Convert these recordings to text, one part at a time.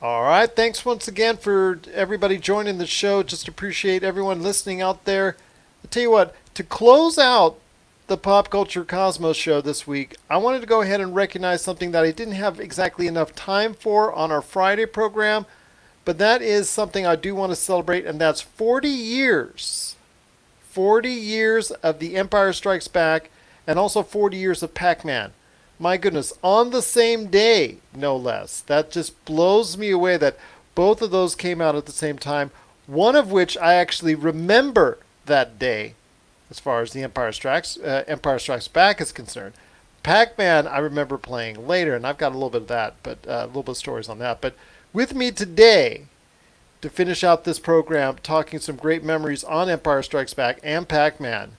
All right. Thanks once again for everybody joining the show. Just appreciate everyone listening out there. I'll tell you what, to close out the Pop Culture Cosmos show this week, I wanted to go ahead and recognize something that I didn't have exactly enough time for on our Friday program, but that is something I do want to celebrate, and that's 40 years. 40 years of The Empire Strikes Back, and also 40 years of Pac-Man. My goodness, on the same day, no less. That just blows me away that both of those came out at the same time. One of which I actually remember that day, as far as the Empire Strikes Back is concerned. Pac-Man, I remember playing later, and I've got a little bit of that, but a little bit of stories on that. But with me today to finish out this program, talking some great memories on Empire Strikes Back and Pac-Man.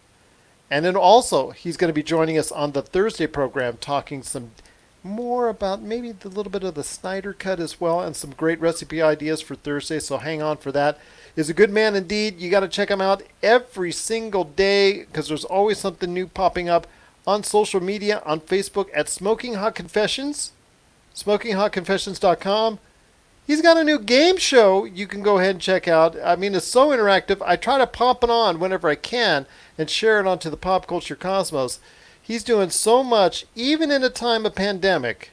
And then also, he's going to be joining us on the Thursday program, talking some more about maybe a little bit of the Snyder Cut as well, and some great recipe ideas for Thursday. So hang on for that. He's a good man indeed. You got to check him out every single day because there's always something new popping up on social media, on Facebook at Smoking Hot Confessions, SmokingHotConfessions.com. He's got a new game show you can go ahead and check out. I mean, it's so interactive. I try to pop it on whenever I can and share it onto the Pop Culture Cosmos. He's doing so much, even in a time of pandemic.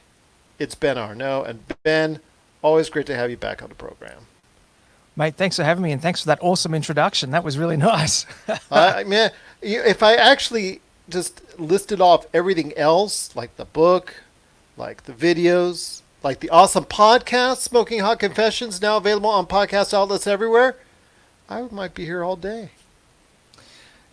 It's Ben Arnot. And Ben, always great to have you back on the program. Mate, thanks for having me, and thanks for that awesome introduction. That was really nice. Man, if I actually just listed off everything else, like the book, like the videos, like the awesome podcast, Smoking Hot Confessions, now available on podcast outlets everywhere, I might be here all day.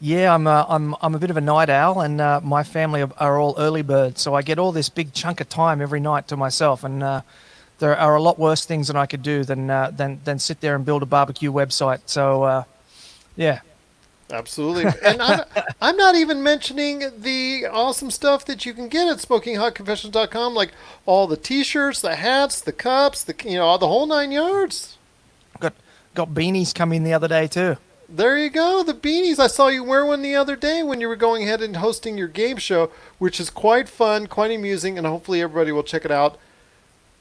Yeah, I'm a bit of a night owl, and my family are all early birds, so I get all this big chunk of time every night to myself. And there are a lot worse things that I could do than sit there and build a barbecue website. So yeah. Absolutely. And I'm not even mentioning the awesome stuff that you can get at SmokingHotConfessions.com, like all the T-shirts, the hats, the cups, the whole 9 yards. Got beanies come in the other day too. There you go, the beanies. I saw you wear one the other day when you were going ahead and hosting your game show, which is quite fun, quite amusing, and hopefully everybody will check it out.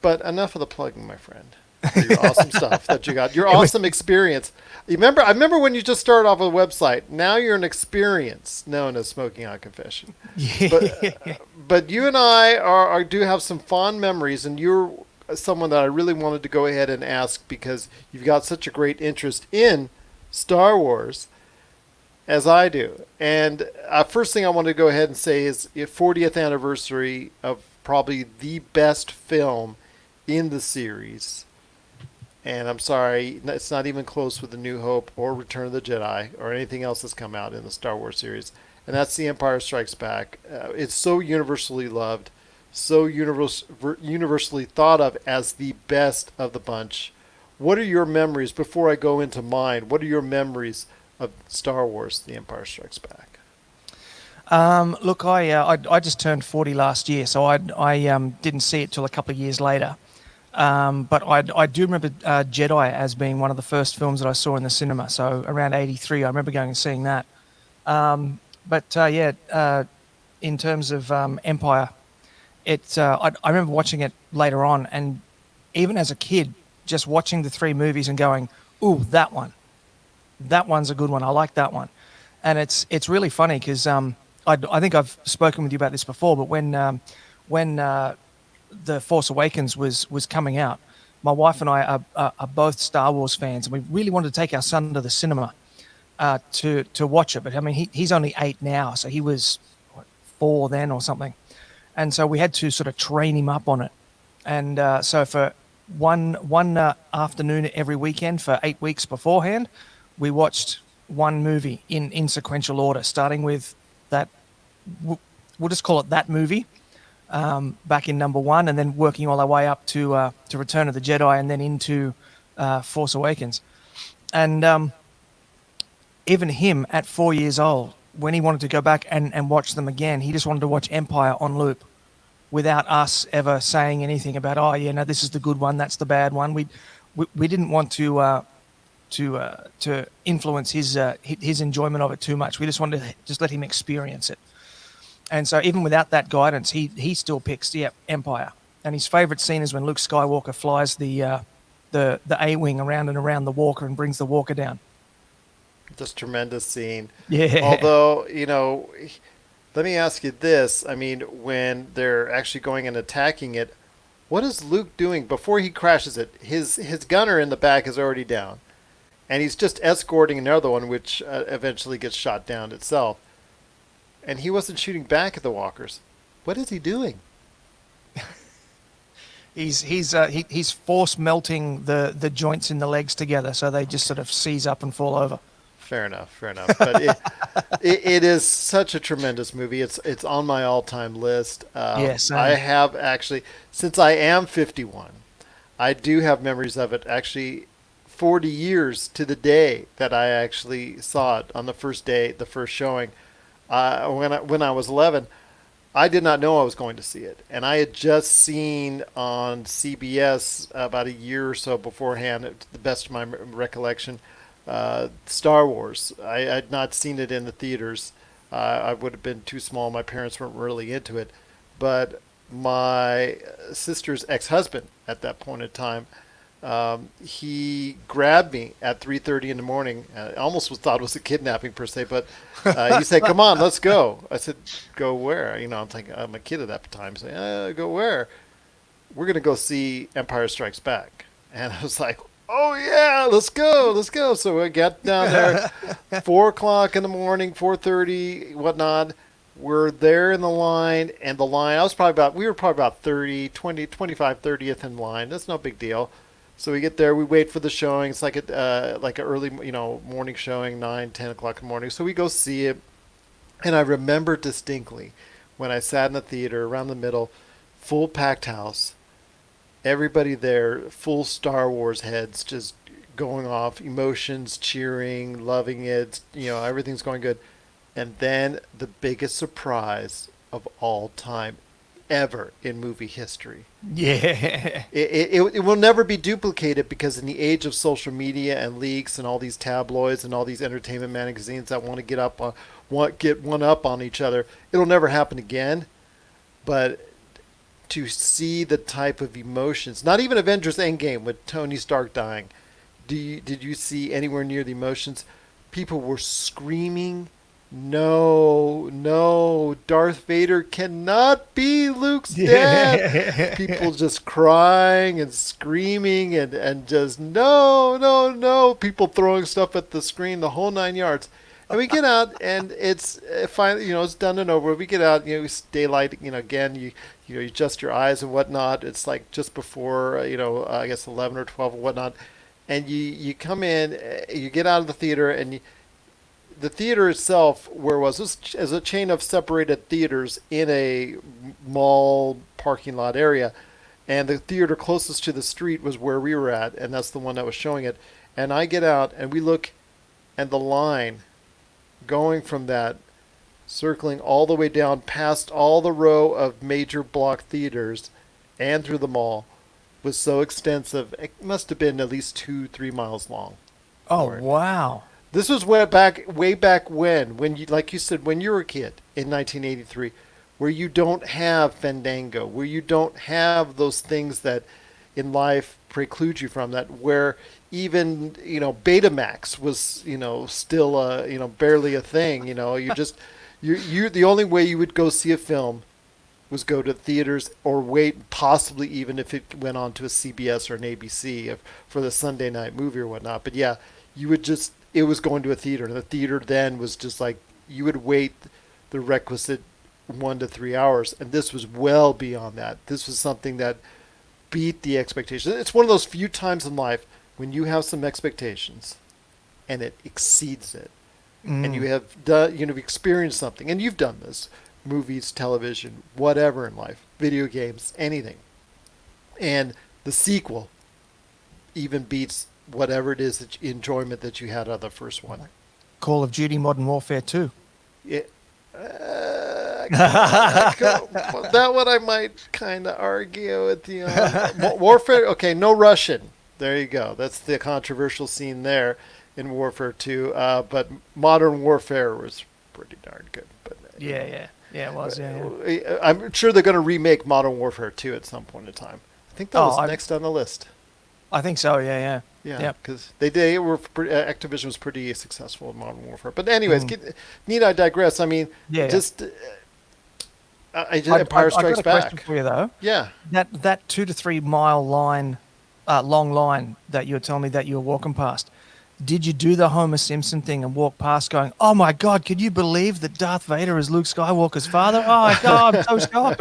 But enough of the plugging, my friend. Your awesome stuff that you got. Your awesome experience. I remember when you just started off a website. Now you're an experience known as Smoking Hot Confession. But you and I do have some fond memories, and you're someone that I really wanted to go ahead and ask because you've got such a great interest in Star Wars as I do. And first thing I want to go ahead and say is 40th anniversary of probably the best film in the series. And I'm sorry, it's not even close with A New Hope or Return of the Jedi or anything else that's come out in the Star Wars series. And that's The Empire Strikes Back. It's so universally loved, so universally thought of as the best of the bunch. What are your memories, before I go into mine, what are your memories of Star Wars, The Empire Strikes Back? Look, I just turned 40 last year, so I didn't see it till a couple of years later. But I do remember Jedi as being one of the first films that I saw in the cinema. So around 83, I remember going and seeing that. In terms of Empire, I remember watching it later on, and even as a kid, just watching the three movies and going, "Ooh, that one. That one's a good one. I like that one." And it's really funny because I think I've spoken with you about this before, but when The Force Awakens was coming out, my wife and I are both Star Wars fans, and we really wanted to take our son to the cinema to watch it. But I mean, he's only 8 now, so he was 4 then or something, and so we had to sort of train him up on it. And so for one afternoon every weekend for 8 weeks beforehand, we watched one movie in sequential order, starting with that. We'll just call it that movie. Back in number 1, and then working all our way up to Return of the Jedi, and then into Force Awakens. And even him at 4 years old, when he wanted to go back and watch them again, he just wanted to watch Empire on loop without us ever saying anything about, oh, yeah, no, this is the good one, that's the bad one. We didn't want to influence his enjoyment of it too much. We just wanted to just let him experience it. And so even without that guidance, he still picks Empire. And his favorite scene is when Luke Skywalker flies the the A-wing around and around the walker and brings the walker down. Just tremendous scene. Yeah. Although, let me ask you this. I mean, when they're actually going and attacking it, what is Luke doing before he crashes it? His gunner in the back is already down. And he's just escorting another one, which eventually gets shot down itself. And he wasn't shooting back at the walkers. What is he doing? He's force melting the joints in the legs together, so they just sort of seize up and fall over. Fair enough. But it is such a tremendous movie. It's on my all-time list. Yes, I have actually, since I am 51, I do have memories of it. Actually, 40 years to the day that I actually saw it on the first day, the first showing. When I was 11, I did not know I was going to see it, and I had just seen on CBS about a year or so beforehand, to the best of my recollection, Star Wars. I had not seen it in the theaters. I would have been too small. My parents weren't really into it. But my sister's ex-husband at that point in time, he grabbed me at 3:30 in the morning. I almost thought it was a kidnapping per se, but he said, "Come on, let's go." I said, "Go where?" I'm thinking I'm a kid at that time. So, "Go where?" "We're going to go see Empire Strikes Back." And I was like, "Oh yeah, let's go." So I got down there, 4 o'clock in the morning, 4:30, whatnot. We're there in the line, and the line, we were probably about 30, 20, 25, 30th in line. That's no big deal. So we get there, we wait for the showing. It's like an early, morning showing, 9, 10 o'clock in the morning. So we go see it. And I remember distinctly when I sat in the theater around the middle, full packed house, everybody there, full Star Wars heads, just going off, emotions, cheering, loving it, everything's going good. And then the biggest surprise of all time ever in movie history. Yeah. It will never be duplicated, because in the age of social media and leaks and all these tabloids and all these entertainment magazines that want to get one up on each other, it'll never happen again. But to see the type of emotions, not even Avengers Endgame with Tony Stark dying, did you see anywhere near the emotions? People were screaming, No, Darth Vader cannot be Luke's dad. People just crying and screaming and just no. People throwing stuff at the screen, the whole 9 yards. And we get out, and it's finally, it's done and over. We get out, it's daylight, again, you adjust your eyes and whatnot. It's like just before, I guess 11 or 12 or whatnot. And you come in, you get out of the theater, and the theater itself, where was this, as a chain of separated theaters in a mall parking lot area, and the theater closest to the street was where we were at, and that's the one that was showing it. And I get out, and we look, and the line going from that, circling all the way down past all the row of major block theaters and through the mall, was so extensive. It must have been at least 2-3 miles long. Oh, wow. This was way back when you, like you said, when you were a kid in 1983, where you don't have Fandango, where you don't have those things that in life preclude you from that, where even, Betamax was, still, barely a thing, you the only way you would go see a film was go to theaters or wait, possibly even if it went on to a CBS or an ABC for the Sunday night movie or whatnot. But yeah, it was going to a theater, and the theater then was just like, you would wait the requisite 1 to 3 hours, and this was well beyond that. This was something that beat the expectations. It's one of those few times in life when you have some expectations and it exceeds it. And you have done, experienced something, and you've done this, movies, television, whatever in life, video games, anything. And the sequel even beats whatever it is enjoyment that you had out of the first one. Call of Duty Modern Warfare 2. Yeah, that one I might kind of argue with you on. Warfare, okay, no Russian. There you go. That's the controversial scene there in Warfare 2. But Modern Warfare was pretty darn good. But Yeah, it was. Yeah. I'm sure they're going to remake Modern Warfare 2 at some point in time. I think that was next on the list. I think so. Yeah, yeah, Yeah, yep. because they were Activision was pretty successful in Modern Warfare. But anyways, Mm. need I digress? I mean, Yeah, yeah. just Empire I got Strikes a question Back. for you though. Yeah. That 2 to 3 mile line, long line that you were telling me that you were walking past. Did you do the Homer Simpson thing and walk past, going, "Oh my God, could you believe that Darth Vader is Luke Skywalker's father? Oh my God, I'm so shocked."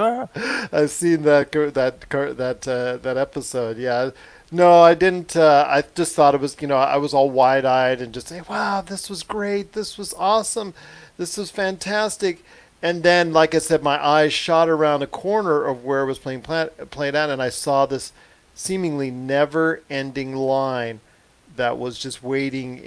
I've seen that episode. Yeah, no, I didn't. I just thought it was, I was all wide eyed and just say, "Wow, this was great. This was awesome. This was fantastic." And then, like I said, my eyes shot around a corner of where it was played out, and I saw this seemingly never-ending line that was just waiting,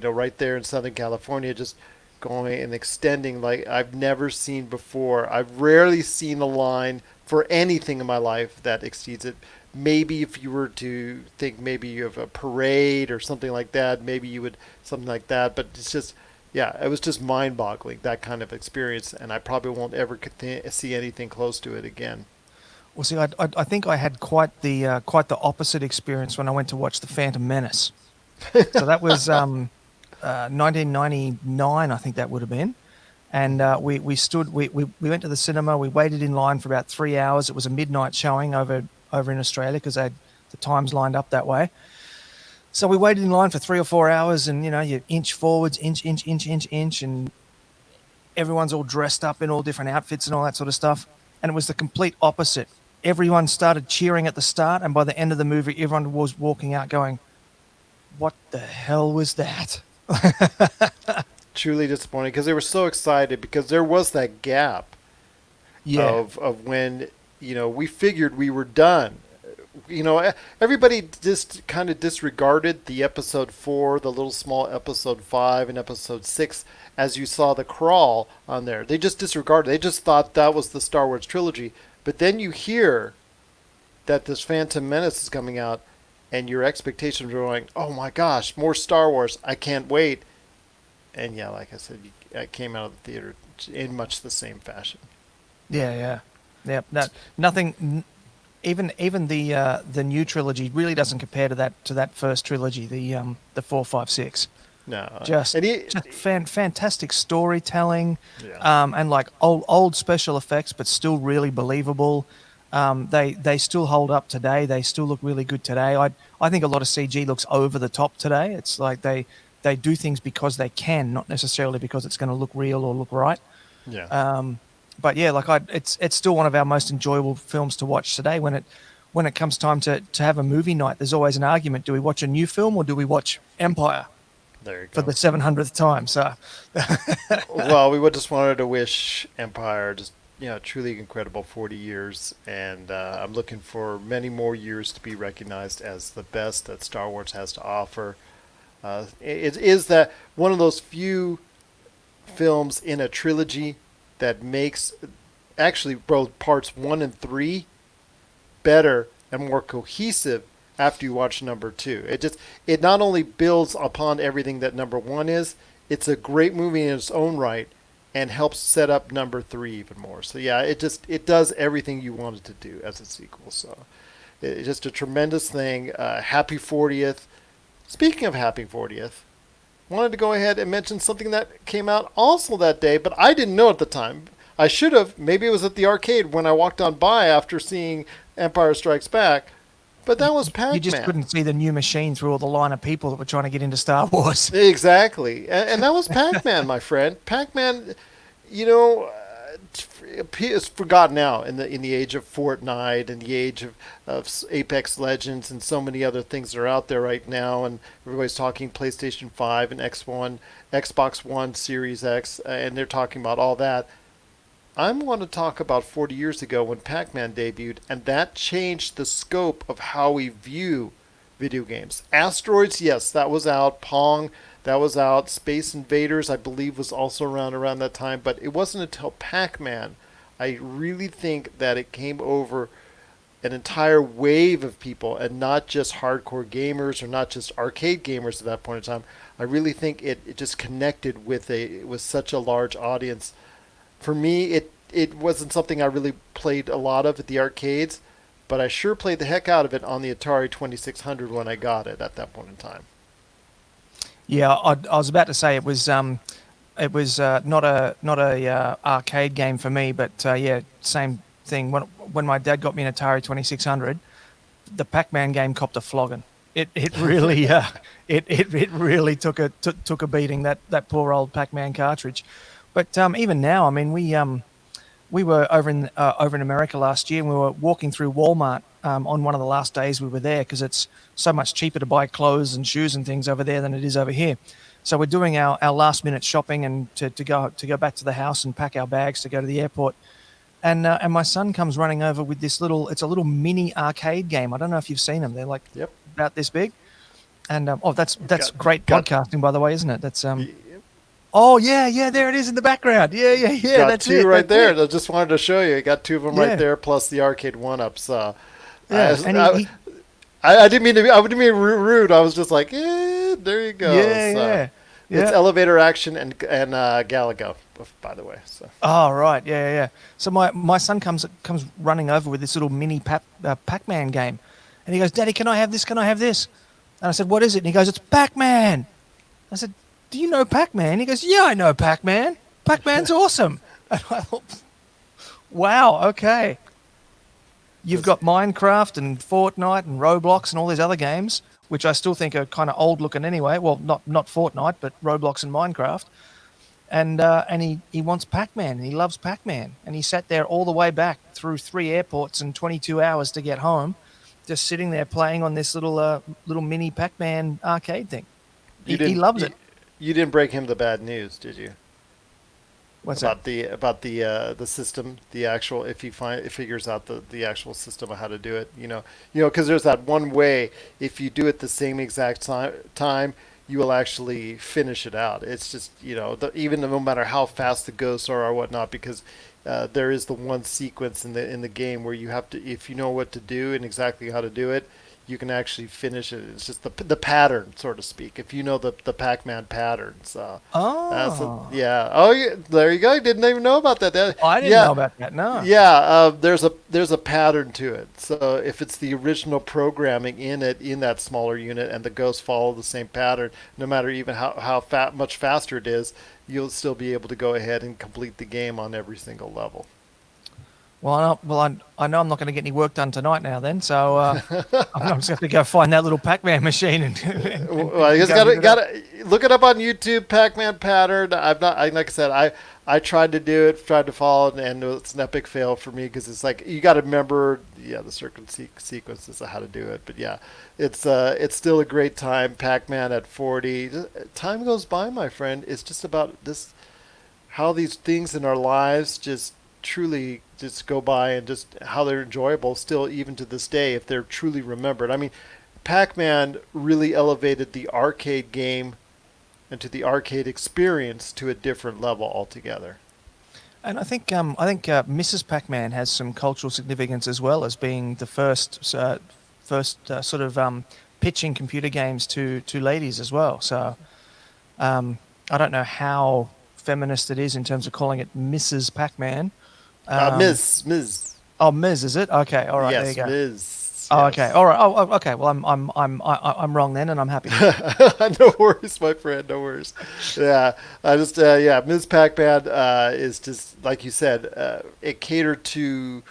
right there in Southern California, just going and extending like I've never seen before. I've rarely seen a line for anything in my life that exceeds it. Maybe if you were to think maybe you have a parade or something like that, maybe you would something like that. But it's just, yeah, it was just mind-boggling, that kind of experience, and I probably won't ever see anything close to it again. Well, see, I think I had quite the opposite experience when I went to watch The Phantom Menace. So that was 1999, I think that would have been. And we went to the cinema. We waited in line for about 3 hours. It was a midnight showing over in Australia because they had the times lined up that way. So we waited in line for 3 or 4 hours, and you inch forwards, inch, and everyone's all dressed up in all different outfits and all that sort of stuff. And it was the complete opposite. Everyone started cheering at the start, and by the end of the movie, everyone was walking out going, "What the hell was that?" Truly disappointing because they were so excited because there was that gap Yeah. of when we figured we were done. Everybody just kind of disregarded the episode 4, the little small episode 5, and episode 6 as you saw the crawl on there. They just disregarded. They just thought that was the Star Wars trilogy. But then you hear that this Phantom Menace is coming out, and your expectations are going, "Oh my gosh, more Star Wars! I can't wait!" And yeah, like I said, I came out of the theater in much the same fashion. Yeah, yeah, yeah. Nothing. Even the new trilogy really doesn't compare to that first trilogy, the 4, 5, 6. No, Just and just fantastic storytelling, yeah. and like old special effects, but still really believable. They still hold up today. They still look really good today. I think a lot of CG looks over the top today. It's like they do things because they can, not necessarily because it's going to look real or look right. Yeah. But yeah, like it's still one of our most enjoyable films to watch today. When it comes time to have a movie night, there's always an argument: do we watch a new film or do we watch Empire There you for go. the 700th time? So Well, we would just wanted to wish Empire just truly incredible 40 years, and I'm looking for many more years to be recognized as the best that Star Wars has to offer. It is that one of those few films in a trilogy that makes actually both parts 1 and 3 better and more cohesive after you watch number 2. It not only builds upon everything that number 1 is, it's a great movie in its own right and helps set up number 3 even more. So yeah, it does everything you wanted to do as a sequel. So it's just a tremendous thing. Happy 40th. Speaking of happy 40th, wanted to go ahead and mention something that came out also that day, but I didn't know at the time. I should have. Maybe it was at the arcade when I walked on by after seeing Empire Strikes Back. But that was you just Pac-Man. couldn't see the new machine through all the line of people that were trying to get into Star Wars. Exactly. And that was Pac-Man, my friend. Pac-Man, you know, is forgotten now in the age of Fortnite and the age of Apex Legends and so many other things that are out there right now. And everybody's talking PlayStation 5 and Xbox One Series X, and they're talking about all that. I want to talk about 40 years ago when Pac-Man debuted, and that changed the scope of how we view video games. Asteroids, yes, that was out. Pong, that was out. Space Invaders, I believe, was also around that time, but it wasn't until Pac-Man, I really think that it came over an entire wave of people, and not just hardcore gamers or not just arcade gamers at that point in time. I really think it just connected with such a large audience. For me, it wasn't something I really played a lot of at the arcades, but I sure played the heck out of it on the Atari 2600 when I got it at that point in time. Yeah, I was about to say it was not a arcade game for me, but yeah, same thing. When my dad got me an Atari 2600, the Pac-Man game copped a flogging. It really it really took a beating, that poor old Pac-Man cartridge. But even now, I mean, we were over in America last year, and we were walking through Walmart on one of the last days we were there, because it's so much cheaper to buy clothes and shoes and things over there than it is over here. So we're doing our last minute shopping and to go back to the house and pack our bags to go to the airport. And my son comes running over with this it's a little mini arcade game. I don't know if you've seen them. They're like Yep. about this big. And that's Got- great got- podcasting, by the way, isn't it? That's y- Oh yeah, there it is in the background. Yeah, got that's two it. right That's there. it. I just wanted to show you. I got two of them Yeah. right there, plus the arcade one-ups. Yeah, I, and I, he I didn't mean to be. I didn't mean rude. I was just like, there you go. yeah, So, yeah. It's Yeah. elevator action and Galago, by the way. So Oh right, yeah. So my son comes running over with this little mini Pac-Man game, and he goes, "Daddy, can I have this? Can I have this?" And I said, "What is it?" And he goes, "It's Pac-Man." I said, "Do you know Pac-Man?" He goes, "Yeah, I know Pac-Man. Pac-Man's awesome." And I thought, wow, okay. You've got Minecraft and Fortnite and Roblox and all these other games, which I still think are kind of old looking anyway. Well, not Fortnite, but Roblox and Minecraft. And he wants Pac-Man, and he loves Pac-Man. And he sat there all the way back through 3 airports and 22 hours to get home, just sitting there playing on this little mini Pac-Man arcade thing. He loves it. You didn't break him the bad news, did you? What's about that? the system, the actual, if he figures out the actual system of how to do it, because there's that one way. If you do it the same exact time, you will actually finish it out. It's just even no matter how fast the ghosts are or whatnot, because there is the one sequence in the game where you have to, if you know what to do and exactly how to do it, you can actually finish it. It's just the pattern, so to speak. If you know the Pac-Man patterns. Oh. Yeah. Oh, yeah. There you go. I didn't even know about that. I didn't know about that. No. Yeah. There's a pattern to it. So if it's the original programming in that smaller unit, and the ghosts follow the same pattern, no matter even how much faster it is, you'll still be able to go ahead and complete the game on every single level. Well, I know I'm not going to get any work done tonight now. Then, so I'm just going to go find that little Pac-Man machine Well, you gotta look it up on YouTube. Pac-Man pattern. Like I said, I tried to do it, tried to follow it, and it's an epic fail for me, because it's like you got to remember the certain sequences of how to do it. But yeah, it's still a great time. Pac-Man at 40. Time goes by, my friend. It's just about this, how these things in our lives just truly just go by, and just how they're enjoyable still, even to this day, if they're truly remembered. I mean, Pac-Man really elevated the arcade game and to the arcade experience to a different level altogether. And I think Mrs. Pac-Man has some cultural significance as well, as being the first sort of pitching computer games to ladies as well. So I don't know how feminist it is in terms of calling it Mrs. Pac-Man. Ms. Oh, Ms. Is it? Okay, all right. Yes, there you go. Ms. Oh, Yes. okay, all right. Oh, okay. Well, I'm wrong then, and I'm happy. No worries, my friend. No worries. Yeah, Ms. Pac-Man is just like you said. It catered to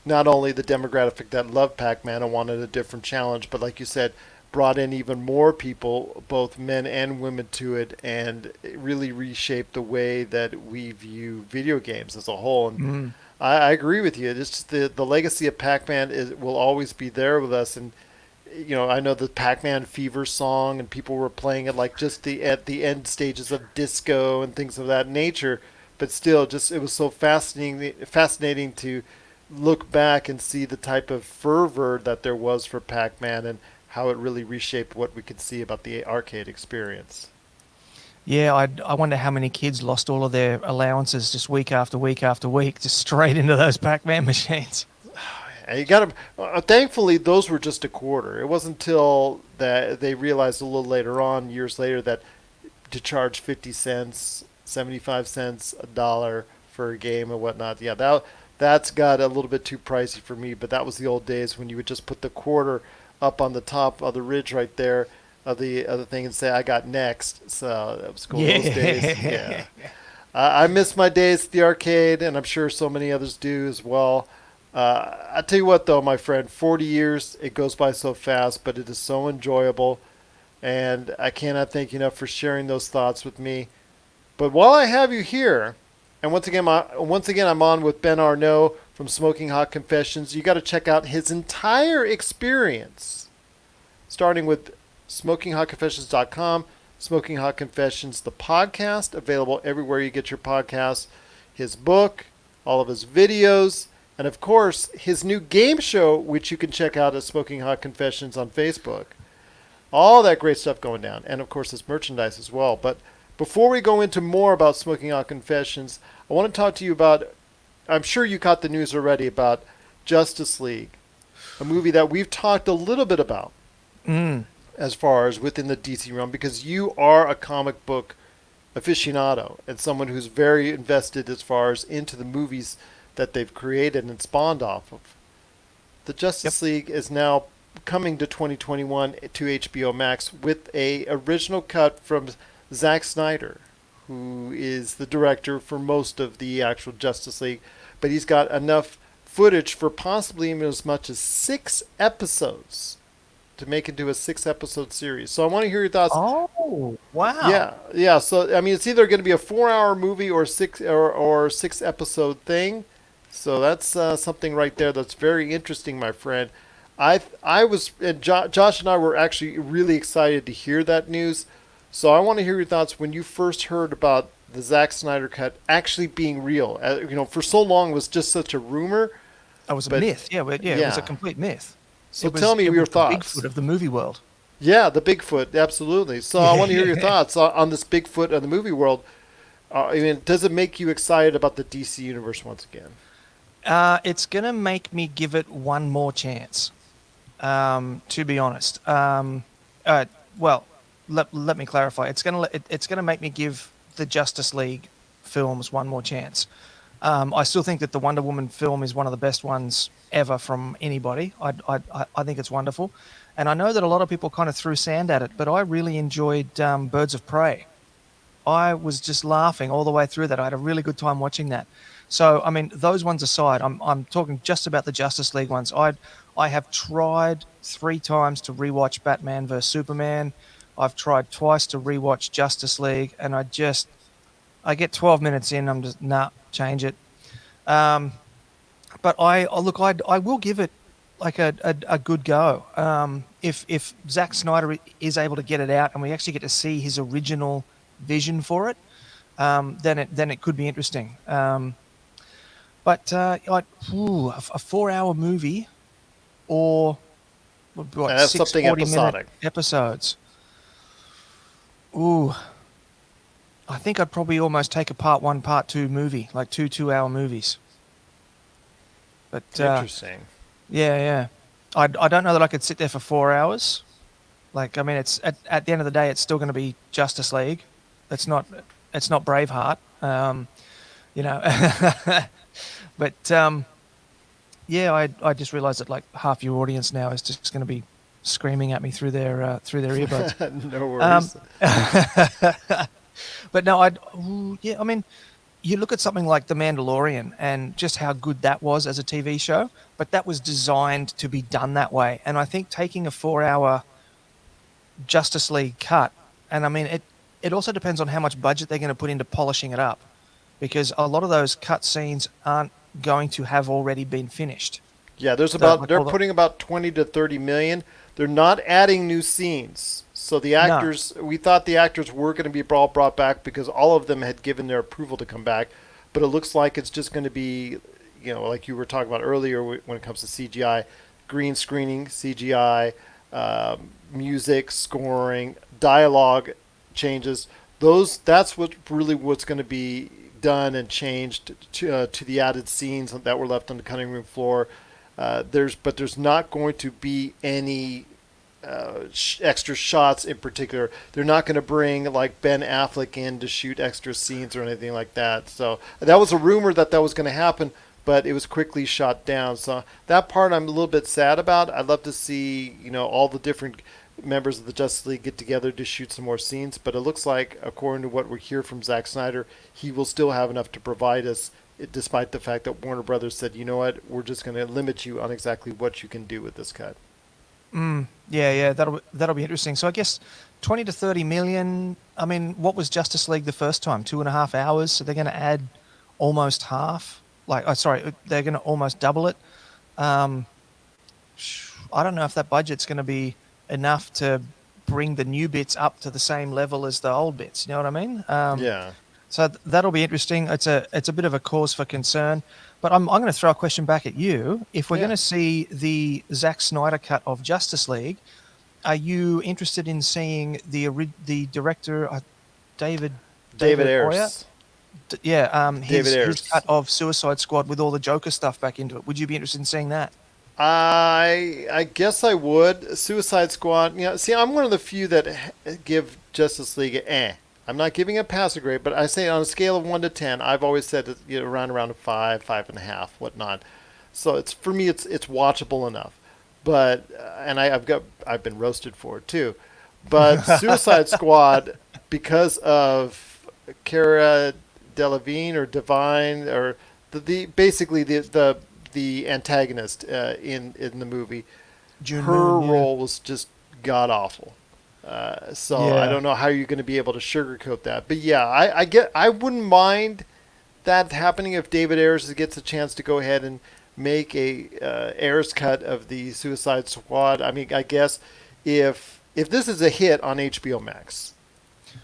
not only the demographic that loved Pac-Man and wanted a different challenge, but like you said, brought in even more people, both men and women, to it, and it really reshaped the way that we view video games as a whole. And I agree with you. It's just the legacy of Pac-Man will always be there with us. And I know the Pac-Man Fever song, and people were playing it like just at the end stages of disco and things of that nature. But still, just it was so fascinating to look back and see the type of fervor that there was for Pac-Man, and how it really reshaped what we could see about the arcade experience. Yeah, I wonder how many kids lost all of their allowances just week after week after week, just straight into those Pac-Man machines. And you got to. Thankfully, those were just a quarter. It wasn't until that they realized a little later on, years later, that to charge 50 cents, 75 cents, $1 for a game and whatnot. Yeah, That's got a little bit too pricey for me, but that was the old days when you would just put the quarter up on the top of the ridge right there of the other thing and say, I got next. So that was cool. Those days, Yeah. yeah. I miss my days at the arcade, and I'm sure so many others do as well. I tell you what, though, my friend, 40 years, it goes by so fast, but it is so enjoyable, and I cannot thank you enough for sharing those thoughts with me. But while I have you here, and once again, I'm on with Ben Arnot from Smoking Hot Confessions. You got to check out his entire experience, starting with SmokingHotConfessions.com, Smoking Hot Confessions, the podcast, available everywhere you get your podcasts, his book, all of his videos, and of course, his new game show, which you can check out at Smoking Hot Confessions on Facebook. All that great stuff going down, and of course, his merchandise as well. But before we go into more about Smoking Hot Confessions, I want to talk to you about, I'm sure you caught the news already, about Justice League, a movie that we've talked a little bit about as far as within the DC realm, because you are a comic book aficionado and someone who's very invested as far as into the movies that they've created and spawned off of. The Justice League is now coming to 2021 to HBO Max with a original cut from Zack Snyder, who is the director for most of the actual Justice League, but he's got enough footage for possibly even as much as 6 episodes to make into a 6-episode series. So I want to hear your thoughts. Oh, wow. Yeah. So I mean, it's either going to be a 4-hour movie or 6-episode thing. So that's something right there that's very interesting, my friend. I was, and Josh and I were actually really excited to hear that news. So I want to hear your thoughts when you first heard about the Zack Snyder cut actually being real. For so long it was just such a rumor. It was a myth. Yeah, it was a complete myth. So tell me your thoughts. The Bigfoot of the movie world. Yeah, the Bigfoot, absolutely. So I want to hear your thoughts on this Bigfoot of the movie world. Does it make you excited about the DC universe once again? It's going to make me give it one more chance, to be honest. Let me clarify. It's going to make me give the Justice League films one more chance. I still think that the Wonder Woman film is one of the best ones ever from anybody. I think it's wonderful. And I know that a lot of people kind of threw sand at it, but I really enjoyed Birds of Prey. I was just laughing all the way through that. I had a really good time watching that. So, I mean, those ones aside, I'm talking just about the Justice League ones. I have tried 3 times to rewatch Batman vs Superman. I've tried twice to rewatch Justice League, and I get 12 minutes in, I'm just, change it. But I will give it like a good go. If Zack Snyder is able to get it out and we actually get to see his original vision for it, then it could be interesting. But a 4-hour movie or That's 6 something 40-minute episodic. episodes. Ooh, I think I'd probably almost take a part 1, part 2 movie, like 2-hour movies. But Interesting. yeah. I don't know that I could sit there for 4 hours. Like, I mean, it's at the end of the day, it's still going to be Justice League. It's not Braveheart. But I just realised that like half your audience now is just going to be screaming at me through their earbuds. No worries. But no, I mean, you look at something like The Mandalorian and just how good that was as a TV show, but that was designed to be done that way. And I think taking a 4-hour Justice League cut, and I mean, it also depends on how much budget they're going to put into polishing it up, because a lot of those cut scenes aren't going to have already been finished. Yeah, they're putting about 20 to 30 million. They're not adding new scenes. So the actors, we thought the actors were going to be brought back because all of them had given their approval to come back. But it looks like it's just going to be, like you were talking about earlier when it comes to CGI, green screening, CGI, music, scoring, dialogue changes. That's what's going to be done and changed to the added scenes that were left on the cutting room floor. There's not going to be any extra shots in particular. They're not going to bring like Ben Affleck in to shoot extra scenes or anything like that. So that was a rumor that was going to happen, but it was quickly shot down. So that part I'm a little bit sad about. I'd love to see, all the different members of the Justice League get together to shoot some more scenes, but it looks like, according to what we hear from Zack Snyder, he will still have enough to provide us, despite the fact that Warner Brothers said, you know what, we're just going to limit you on exactly what you can do with this cut. Yeah, that'll be interesting. So I guess 20 to 30 million. I mean, what was Justice League the first time? 2.5 hours. So they're going to add almost half. They're going to almost double it. I don't know if that budget's going to be enough to bring the new bits up to the same level as the old bits. You know what I mean? Yeah. So that'll be interesting. It's a bit of a cause for concern. But I'm going to throw a question back at you. If we're going to see the Zack Snyder cut of Justice League, are you interested in seeing the director, David Ayers. His cut of Suicide Squad with all the Joker stuff back into it? Would you be interested in seeing that? I guess I would. Suicide Squad. See, I'm one of the few that give Justice League I'm not giving it a passing grade, but I say on a scale of 1 to 10, I've always said that, around a 5, 5.5, whatnot. So for me, it's watchable enough. But and I've been roasted for it too. But Suicide Squad, because of Cara Delevingne or Divine or basically the antagonist in the movie, her role was just god awful. I don't know how you're going to be able to sugarcoat that. But yeah, I wouldn't mind that happening if David Ayers gets a chance to go ahead and make a Ayers cut of the Suicide Squad. I mean, I guess if this is a hit on HBO Max,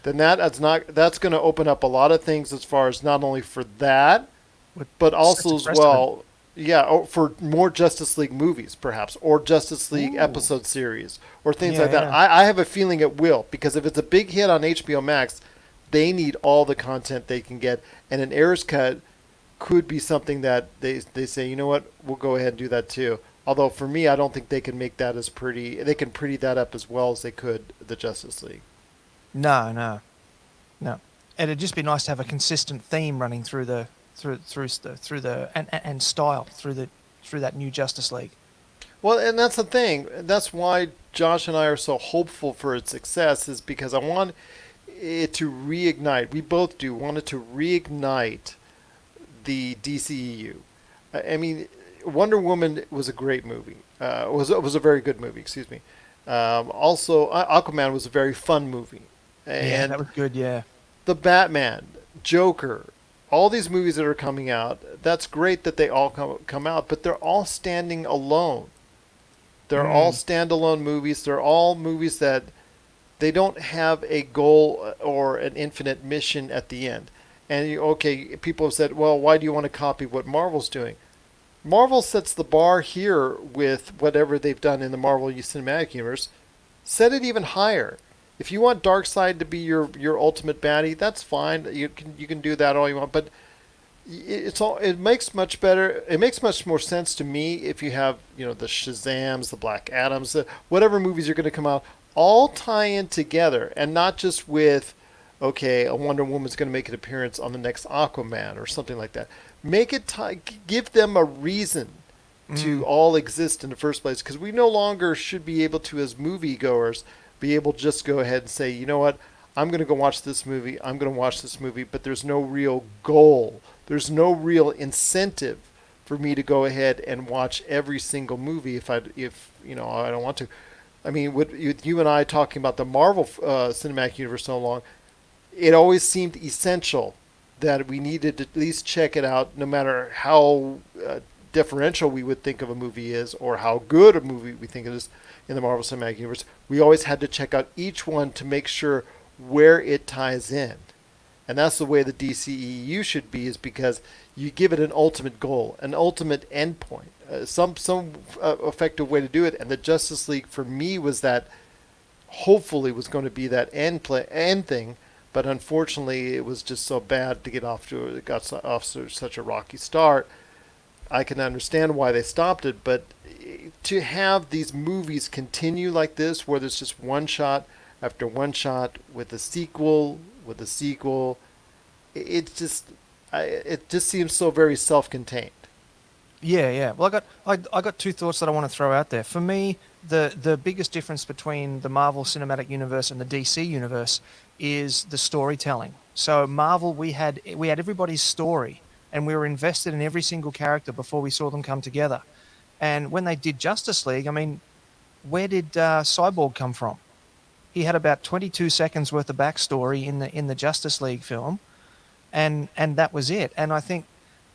then that's going to open up a lot of things as far as not only for that, but also as well. Yeah, for more Justice League movies, perhaps, or Justice League episode series, or things like that. I have a feeling it will, because if it's a big hit on HBO Max, they need all the content they can get, and an Ayers cut could be something that they say, you know what, we'll go ahead and do that too. Although for me, I don't think they can make that as pretty. They can pretty that up as well as they could the Justice League. No. It'd just be nice to have a consistent theme running through the and style through that new Justice League. Well, and that's the thing. That's why Josh and I are so hopeful for its success, is because I want it to reignite. We both do want it to reignite the DCEU. I mean, Wonder Woman was a great movie. Was a very good movie. Excuse me. Also, Aquaman was a very fun movie. And that was good. Yeah. The Batman, Joker. All these movies that are coming out, that's great that they all come out, but they're all standing alone. They're all standalone movies. They're all movies that they don't have a goal or an infinite mission at the end. And, people have said, well, why do you want to copy what Marvel's doing? Marvel sets the bar here with whatever they've done in the Marvel Cinematic Universe. Set it even higher. If you want Darkseid to be your ultimate baddie, that's fine. You can do that all you want, but it makes much better. It makes much more sense to me if you have the Shazams, the Black Adams, whatever movies are going to come out, all tie in together, and not just with a Wonder Woman's going to make an appearance on the next Aquaman or something like that. Make it give them a reason to all exist in the first place, because we no longer should be able to, as moviegoers, be able to just go ahead and say, you know what, I'm going to go watch this movie, but there's no real goal. There's no real incentive for me to go ahead and watch every single movie if I don't want to. I mean, with you and I talking about the Marvel Cinematic Universe so long, it always seemed essential that we needed to at least check it out, no matter how differential we would think of a movie is, or how good a movie we think it is in the Marvel Cinematic Universe. We always had to check out each one to make sure where it ties in. And that's the way the DCEU should be, is because you give it an ultimate goal, an ultimate endpoint, some effective way to do it. And the Justice League, for me, was that, hopefully was going to be that end thing. But unfortunately, it was just so bad to get off to such a rocky start. I can understand why they stopped it, but to have these movies continue like this, where there's just one shot after one shot with a sequel, it just seems so very self-contained. Yeah, yeah. Well, I got two thoughts that I want to throw out there. For me, the biggest difference between the Marvel Cinematic Universe and the DC universe is the storytelling. So Marvel, we had everybody's story, and we were invested in every single character before we saw them come together. And when they did Justice League, I mean, where did Cyborg come from? He had about 22 seconds worth of backstory in the Justice League film, and that was it. And I think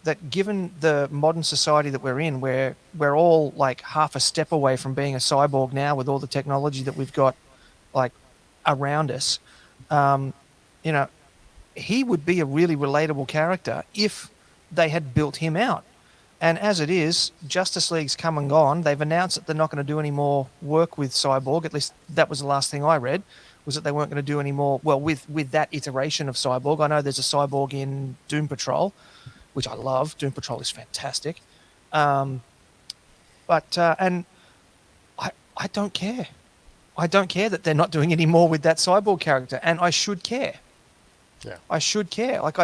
that given the modern society that we're in, where we're all like half a step away from being a cyborg now with all the technology that we've got like around us, um, you know, he would be a really relatable character if they had built him out. And as it is, Justice League's come and gone. They've announced that they're not going to do any more work with Cyborg. At least that was the last thing I read, was that they weren't going to do any more, well, with that iteration of Cyborg. I know there's a Cyborg in Doom Patrol, which I love. Doom Patrol is fantastic. Um, and I don't care. I don't care that they're not doing any more with that Cyborg character, and I should care. Yeah. I should care. Like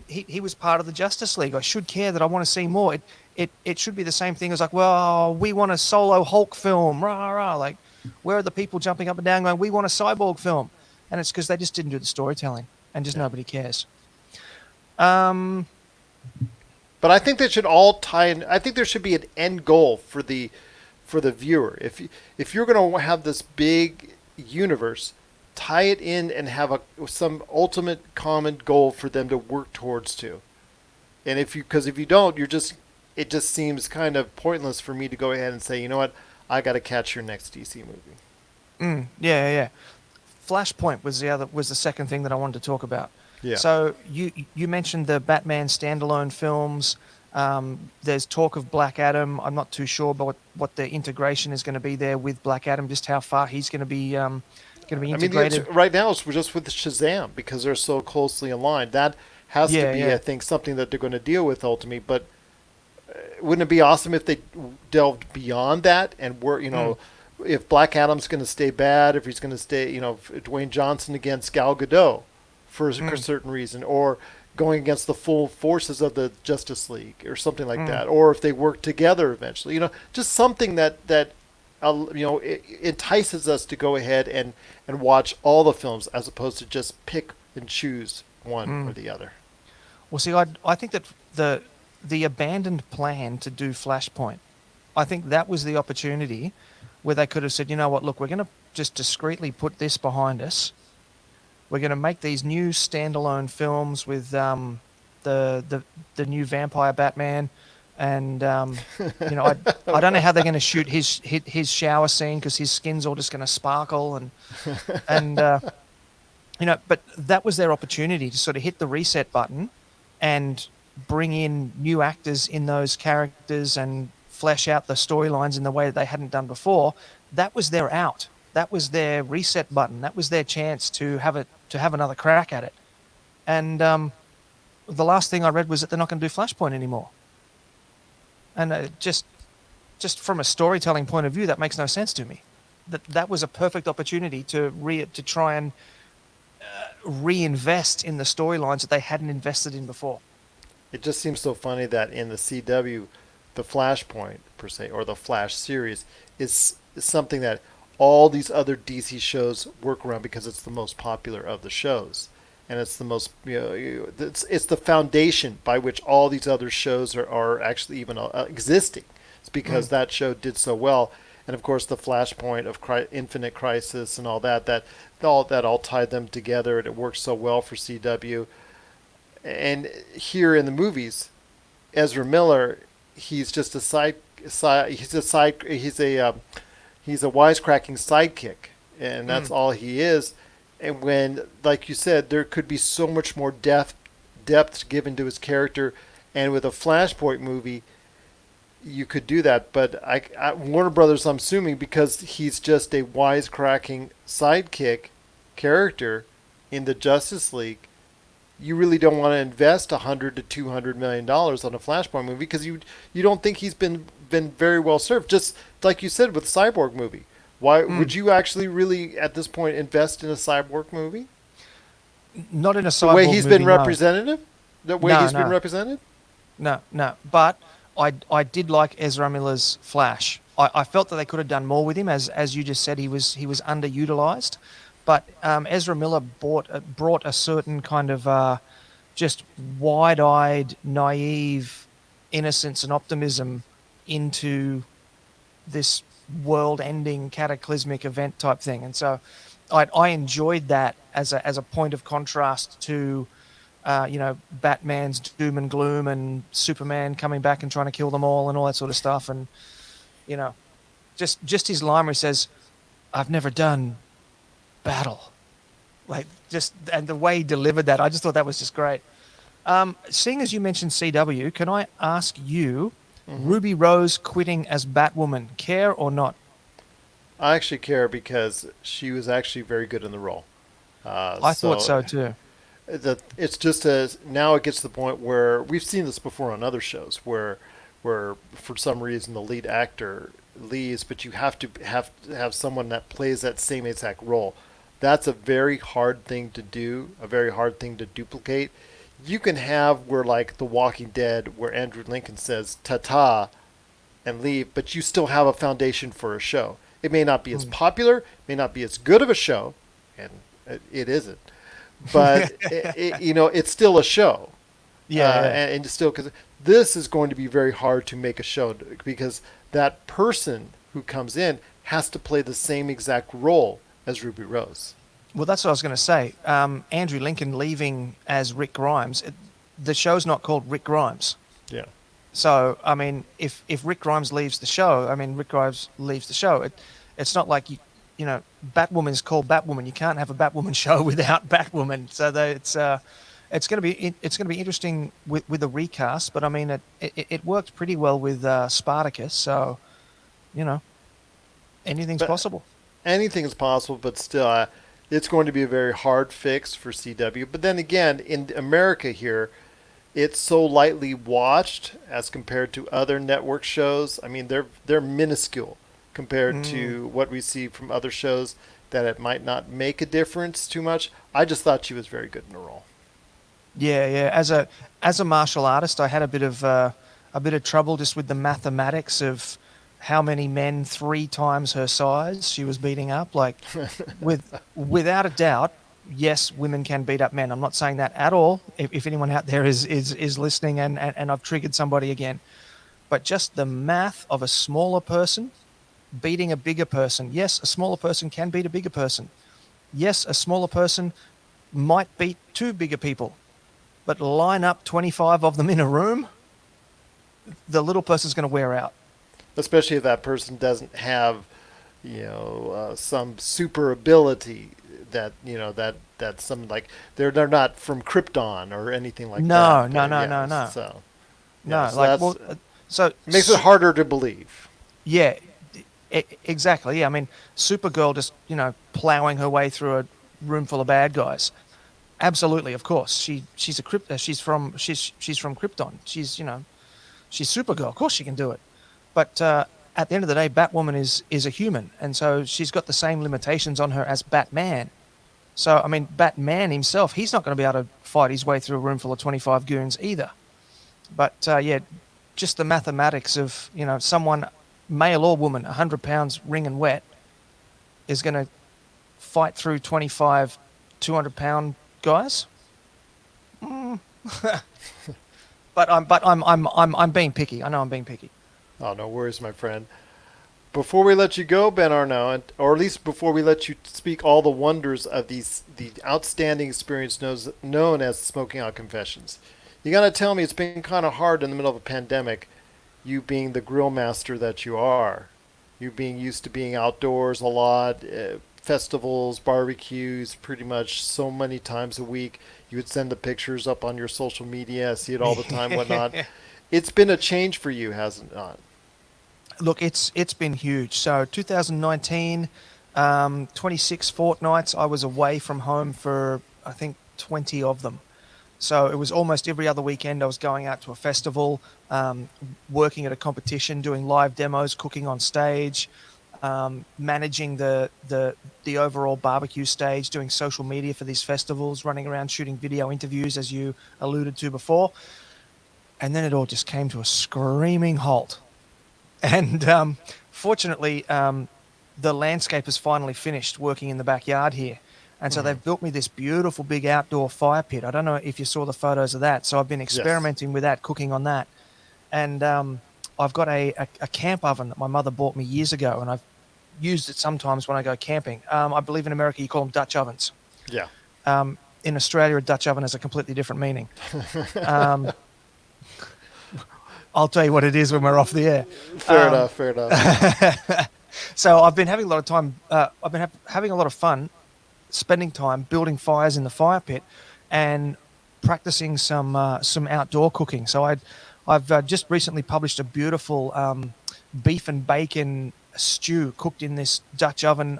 he was part of the Justice League. I should care that I want to see more. It should be the same thing as like, well, we want a solo Hulk film, rah rah. Like, where are the people jumping up and down going, we want a Cyborg film? And it's because they just didn't do the storytelling, and just nobody cares. But I think they should all tie in. I think there should be an end goal for the viewer. If you're going to have this big universe, tie it in and have some ultimate common goal for them to work towards too. And if you don't, it just seems kind of pointless for me to go ahead and say, you know what, I got to catch your next DC movie. Yeah. Flashpoint was the second thing that I wanted to talk about. Yeah. So you mentioned the Batman standalone films. There's talk of Black Adam. I'm not too sure about what the integration is going to be there with Black Adam. Just how far he's going to be integrated. I mean, right now it's just with Shazam because they're so closely aligned. That has to be, I think, something that they're going to deal with ultimately. But wouldn't it be awesome if they delved beyond that and were, if Black Adam's going to stay bad, if he's going to stay, Dwayne Johnson against Gal Gadot for a certain reason, or going against the full forces of the Justice League or something like that, or if they work together eventually, just something that it entices us to go ahead and watch all the films as opposed to just pick and choose one or the other. Well, see, I think that the abandoned plan to do Flashpoint, I think that was the opportunity where they could have said, you know what, look, we're going to just discreetly put this behind us. We're going to make these new standalone films with the new vampire Batman, and I don't know how they're going to shoot his shower scene because his skin's all just going to sparkle and but that was their opportunity to sort of hit the reset button and bring in new actors in those characters and flesh out the storylines in the way that they hadn't done before. That was their out. That was their reset button. That was their chance to have another crack at it. And the last thing I read was that they're not going to do Flashpoint anymore. And just from a storytelling point of view, that makes no sense to me. That was a perfect opportunity to try and reinvest in the storylines that they hadn't invested in before. It just seems so funny that in the CW, the Flashpoint per se, or the Flash series, is something that all these other DC shows work around because it's the most popular of the shows, and it's the most it's the foundation by which all these other shows are actually even existing. It's because that show did so well, and of course the Flashpoint of Infinite Crisis and all that all tied them together, and it worked so well for CW. And here in the movies, Ezra Miller, he's just he's a wisecracking sidekick, and that's all he is. And when, like you said, there could be so much more depth given to his character, and with a Flashpoint movie, you could do that. But Warner Brothers, I'm assuming, because he's just a wisecracking sidekick character in the Justice League, you really don't want to invest $100 to $200 million on a Flashpoint movie because you don't think he's been very well served. Just like you said with the Cyborg movie, why would you actually really at this point invest in a Cyborg movie? Not in a Cyborg movie. The way he's movie, been represented. The way he's been represented. No. But I did like Ezra Miller's Flash. I felt that they could have done more with him, as you just said, he was underutilized. But Ezra Miller brought a certain kind of just wide-eyed, naive innocence and optimism into this world-ending cataclysmic event type thing, and so I enjoyed that as a point of contrast to Batman's doom and gloom and Superman coming back and trying to kill them all and all that sort of stuff, and you know, just his line where he says, "I've never done battle," like just and the way he delivered that, I just thought that was just great. Seeing as you mentioned CW, can I ask you, Ruby Rose quitting as Batwoman, care or not? I actually care because she was actually very good in the role. I thought so too. It's just as now it gets to the point where we've seen this before on other shows where for some reason the lead actor leaves, but you have someone that plays that same exact role. That's a very hard thing to do, a very hard thing to duplicate. You can have where like The Walking Dead, where Andrew Lincoln says "ta-ta" and leave, but you still have a foundation for a show. It may not be as popular, may not be as good of a show, and it isn't. But it's still a show. Yeah, and still, because this is going to be very hard to make a show because that person who comes in has to play the same exact role as Ruby Rose. Well, that's what I was going to say. Andrew Lincoln leaving as Rick Grimes. The show's not called Rick Grimes. Yeah. So, I mean, if Rick Grimes leaves the show, Rick Grimes leaves the show. It's not like Batwoman's called Batwoman. You can't have a Batwoman show without Batwoman. So it's going to be interesting with the recast. But I mean, it worked pretty well with Spartacus. So, anything's possible. Anything is possible, but still, it's going to be a very hard fix for CW. But then again, in America here, it's so lightly watched as compared to other network shows. I mean, they're minuscule compared to what we see from other shows that it might not make a difference too much. I just thought she was very good in the role. Yeah. As a martial artist, I had a bit of trouble just with the mathematics of how many men 3 times her size she was beating up. Like, without a doubt, yes, women can beat up men. I'm not saying that at all. If anyone out there is listening and I've triggered somebody again, but just the math of a smaller person beating a bigger person. Yes, a smaller person can beat a bigger person. Yes, a smaller person might beat 2 bigger people, but line up 25 of them in a room, the little person's going to wear out. Especially if that person doesn't have, some super ability that that's some like they're not from Krypton or anything like that. No. So so it makes it harder to believe. Yeah, exactly. Yeah, I mean, Supergirl just plowing her way through a room full of bad guys. Absolutely, of course. She's from Krypton. She's Supergirl. Of course she can do it. But at the end of the day, Batwoman is a human, and so she's got the same limitations on her as Batman. So, I mean, Batman himself, he's not going to be able to fight his way through a room full of 25 goons either. But, just the mathematics of, someone, male or woman, 100 pounds wringing wet, is going to fight through 25 200-pound guys. But I'm being picky. I know I'm being picky. Oh, no worries, my friend. Before we let you go, Ben Arnot, or at least before we let you speak all the wonders of the outstanding experience known as Smoking Out Confessions, you got to tell me it's been kind of hard in the middle of a pandemic, you being the grill master that you are, you being used to being outdoors a lot, festivals, barbecues, pretty much so many times a week. You would send the pictures up on your social media, I see it all the time, whatnot. It's been a change for you, hasn't it not? Look, it's been huge. So 2019, 26 fortnights, I was away from home for, I think, 20 of them. So it was almost every other weekend I was going out to a festival, working at a competition, doing live demos, cooking on stage, managing the overall barbecue stage, doing social media for these festivals, running around shooting video interviews, as you alluded to before. and then it all just came to a screaming halt. And fortunately, the landscaper's finally finished working in the backyard here. And so Hmm. they've built me this beautiful big outdoor fire pit. I don't know if you saw the photos of that. So I've been Yes. experimenting with that, cooking on that. And I've got a camp oven that my mother bought me years ago, and I've used it sometimes when I go camping. I believe in America you call them Dutch ovens. Yeah. In Australia, a Dutch oven has a completely different meaning. Um, I'll tell you what it is when we're off the air. Fair enough. Fair enough. So I've been having a lot of time. I've been having a lot of fun, spending time building fires in the fire pit, and practicing some outdoor cooking. So I've just recently published a beautiful beef and bacon stew cooked in this Dutch oven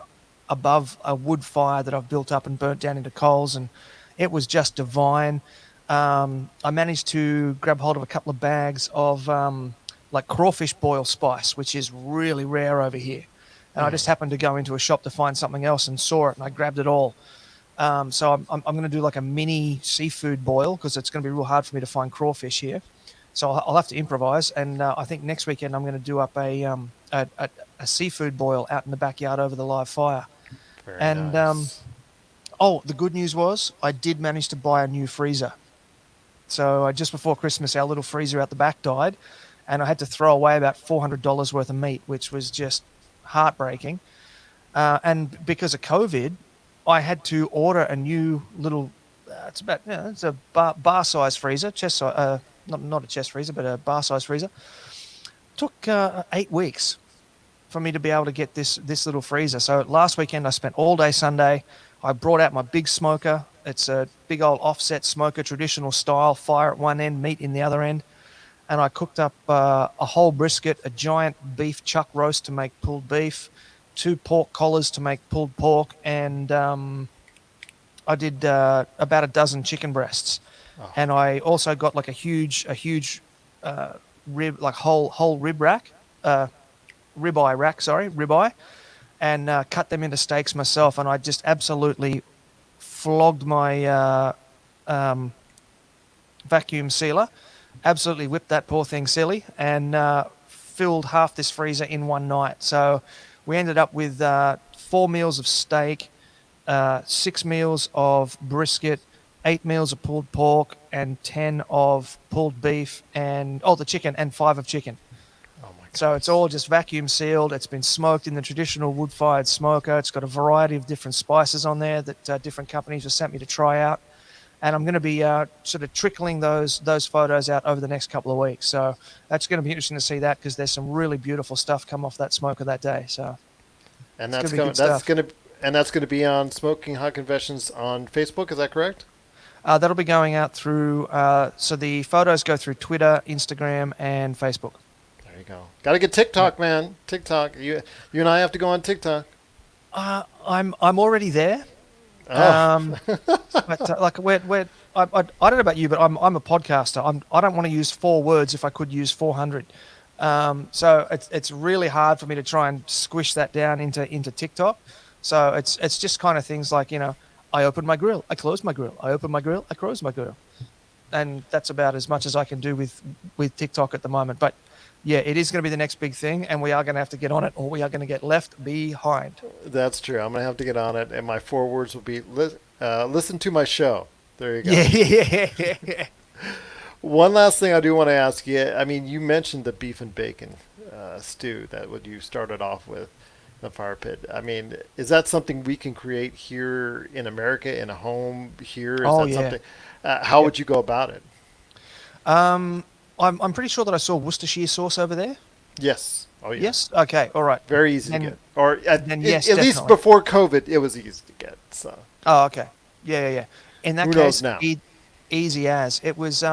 above a wood fire that I've built up and burnt down into coals, and it was just divine. I managed to grab hold of a couple of bags of like crawfish boil spice, which is really rare over here. And I just happened to go into a shop to find something else and saw it, and I grabbed it all. So I'm going to do like a mini seafood boil because it's going to be real hard for me to find crawfish here. So I'll have to improvise. And I think next weekend I'm going to do up a seafood boil out in the backyard over the live fire. Very And nice. oh, the good news was I did manage to buy a new freezer. So just before Christmas, our little freezer out the back died, and I had to throw away about $400 worth of meat, which was just heartbreaking. And because of COVID, I had to order a new little. It's a bar size freezer, chest size, not a chest freezer, but a bar size freezer. Took 8 weeks for me to be able to get this little freezer. So last weekend I spent all day Sunday. I brought out my big smoker. It's a big old offset smoker, traditional style, fire at one end, meat in the other end. And I cooked up a whole brisket, a giant beef chuck roast to make pulled beef, 2 pork collars to make pulled pork, and I did about a dozen chicken breasts. Oh, And I also got like a huge rib, like whole rib rack, ribeye rack, sorry, ribeye, and cut them into steaks myself. And I just absolutely flogged my vacuum sealer, absolutely whipped that poor thing silly, and filled half this freezer in one night. So we ended up with 4 meals of steak, 6 meals of brisket, 8 meals of pulled pork, and 10 of pulled beef, and the chicken, and 5 of chicken. oh my God. So it's all just vacuum sealed. It's been smoked in the traditional wood-fired smoker. It's got a variety of different spices on there that different companies have sent me to try out. And I'm going to be sort of trickling those photos out over the next couple of weeks. So that's going to be interesting to see that, because there's some really beautiful stuff come off that smoker that day. So And it's that's gonna be going. good That's stuff. going to. And that's going to be on Smoking Hot Confessions on Facebook. Is that correct? That'll be going out through. So the photos go through Twitter, Instagram, and Facebook. There you go. Got to get TikTok, man. TikTok. You and I have to go on TikTok. I'm already there. Oh, But I don't know about you, but I'm a podcaster. I don't want to use 4 words if I could use 400. So it's really hard for me to try and squish that down into TikTok. So it's just kind of things like, I open my grill, I close my grill, I open my grill, I close my grill, and that's about as much as I can do with TikTok at the moment. But yeah, it is going to be the next big thing, and we are going to have to get on it, or we are going to get left behind. that's true. I'm going to have to get on it, and my 4 words will be listen to my show. There you go. Yeah. One last thing I do want to ask you. I mean, you mentioned the beef and bacon stew that what you started off with, the fire pit. I mean, is that something we can create here in America in a home here? Is Oh that yeah. something? How would you go about it? I'm pretty sure that I saw Worcestershire sauce over there. Yes. Oh yeah. Yes. Okay. All right. Very easy to Then get. Or then yes, at least definitely. before COVID, it was easy to get. So Oh, okay. Yeah. In that who knows case, now? easy as it was